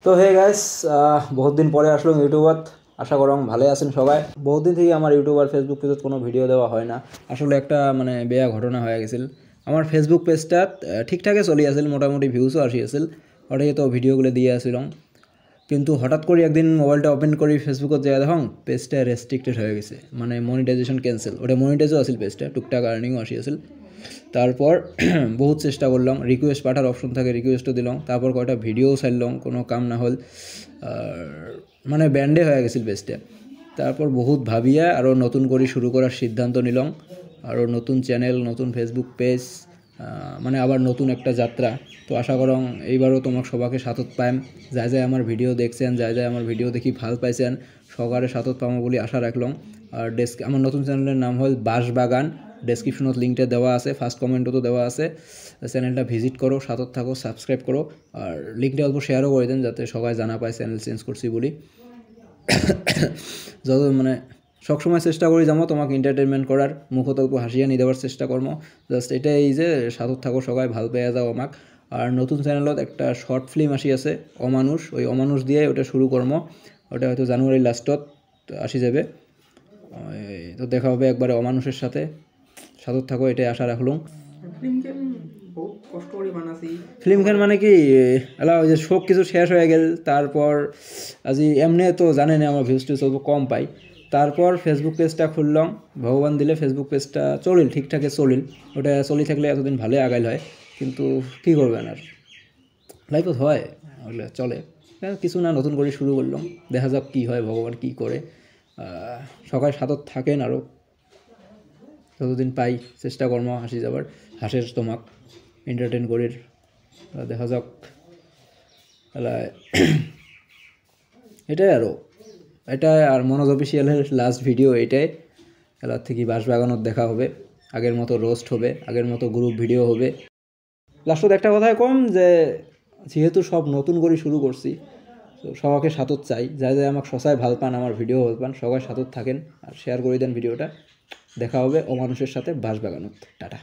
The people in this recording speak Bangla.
তো হে গাইস, বহুত দিন পরে আসলাম ইউটিউবত। আশা করম ভালো আছেন সবাই। বহুত দিন থেকে আমার ইউটিউব আর ফেসবুক পেজত কোনো ভিডিও দেওয়া হয় না। আসলে একটা বেয়া ঘটনা হয়ে গেছিল। আমার ফেসবুক পেজটাত ঠিকঠাকই চলি আছিল, মোটামুটি ভিউজও আসি আছিল, ওটাই তো ভিডিওগুলো দিয়ে আসছিলাম। কিন্তু হঠাৎ করে একদিন মোবাইলটা ওপেন করি, ফেসবুকত যাই দেখুন পেজটা রেস্ট্রিক্টেড হয়ে গেছে, মনিটাইজেশন ক্যান্সেল। ওটা মনিটাইজও আসিল পেজটা, টুকটাক আর্নিংও আসি আছিল। তারপর বহুত চেষ্টা করলাম, রিকোয়েস্ট পাঠার অপশন থাকে, রিকোয়েস্টও দিলাম, তারপর কয়টা ভিডিও ছাড়লাম, কোনো কাম না হল, ব্যান্ডে হয়ে গেছিল পেজটা। তারপর বহুত ভাবিয়া আরও নতুন করে শুরু করার সিদ্ধান্ত নিলাম। আরও নতুন চ্যানেল, নতুন ফেসবুক পেজ, আবার নতুন একটা যাত্রা। তো আশা করং এইবারও তোমাক সবাকে সাথত পাইম। যাই যাই আমার ভিডিও দেখছেন, যাই যাই আমার ভিডিও দেখি ভাল পাইছেন, সকারে সাথত পামো বলে আশা রাখলাম। আর আমার নতুন চ্যানেলের নাম হল বাঁশবাগান। ডেসক্রিপশনত লিঙ্কটা দেওয়া আছে, ফার্স্ট কমেন্টও তো দেওয়া আছে। চ্যানেলটা ভিজিট করো, সাথত থাকো, সাবস্ক্রাইব করো, আর লিঙ্কটা অল্প শেয়ারও করে দেন যাতে সবাই জানা পায় চ্যানেল চেঞ্জ করছি বলি। যত সবসময় চেষ্টা করি যাবো তোমাকে এন্টারটেনমেন্ট করার, মুখত অল্প হাসিয়া নিয়ে দেওয়ার চেষ্টা করবো। জাস্ট এটাই যে সাথত থাকো, সবাই ভাল পেয়ে যাও আমাক। আর নতুন চ্যানেলত একটা শর্ট ফিল্ম আসি আছে, অমানুষ। ওই অমানুষ দিয়ে ওটা শুরু করবো। ওটা হয়তো জানুয়ারির লাস্টত আসি যাবে। তো দেখা হবে একবারে অমানুষের সাথে। সাথত থাকো, এটাই আশা রাখলাম। ফিল্মখান কি এলা ওই যে সব কিছু শেষ হয়ে গেল। তারপর আজি এমনি তো জানেন আমার ভিউজ টিউজ অল্প কম পাই। তারপর ফেসবুক পেজটা খুললাম, ভগবান দিলে ফেসবুক পেজটা চলিল, ঠিকঠাকই চলিল। ওটা চলি থাকলে এতদিন ভালোই আগাইল হয়, কিন্তু কী করবেন আর, লাইফত হয়, ওগুলো চলে। কিছু না, নতুন করে শুরু করলাম, দেখা যাক কী হয়, ভগবান কী করে। সবাই সাথত থাকেন, আরও যতদিন পাই চেষ্টা কর্ম হাসি যাবার, হাসের তোমাক এন্টারটেন করির। দেখা যাক, এটাই আরও, এটাই। আর মনোজ অফিসিয়ালের লাস্ট ভিডিও এটাই। এলার থেকে বাঁশবাগানত দেখা হবে, আগের মতো রোস্ট হবে, আগের মতো গ্রুপ ভিডিও হবে। লাস্টত একটা কথাই কম যে যেহেতু সব নতুন করে শুরু করছি, তো সবাইকে সাথত চাই, যাই যাই আমাকে সবাই ভাল পান, আমার ভিডিও ভাল পান, সবাই সাথত থাকেন আর শেয়ার করে দেন ভিডিওটা। দেখা হবে অমানুষের সাথে বাঁশবাগানত। টাটা।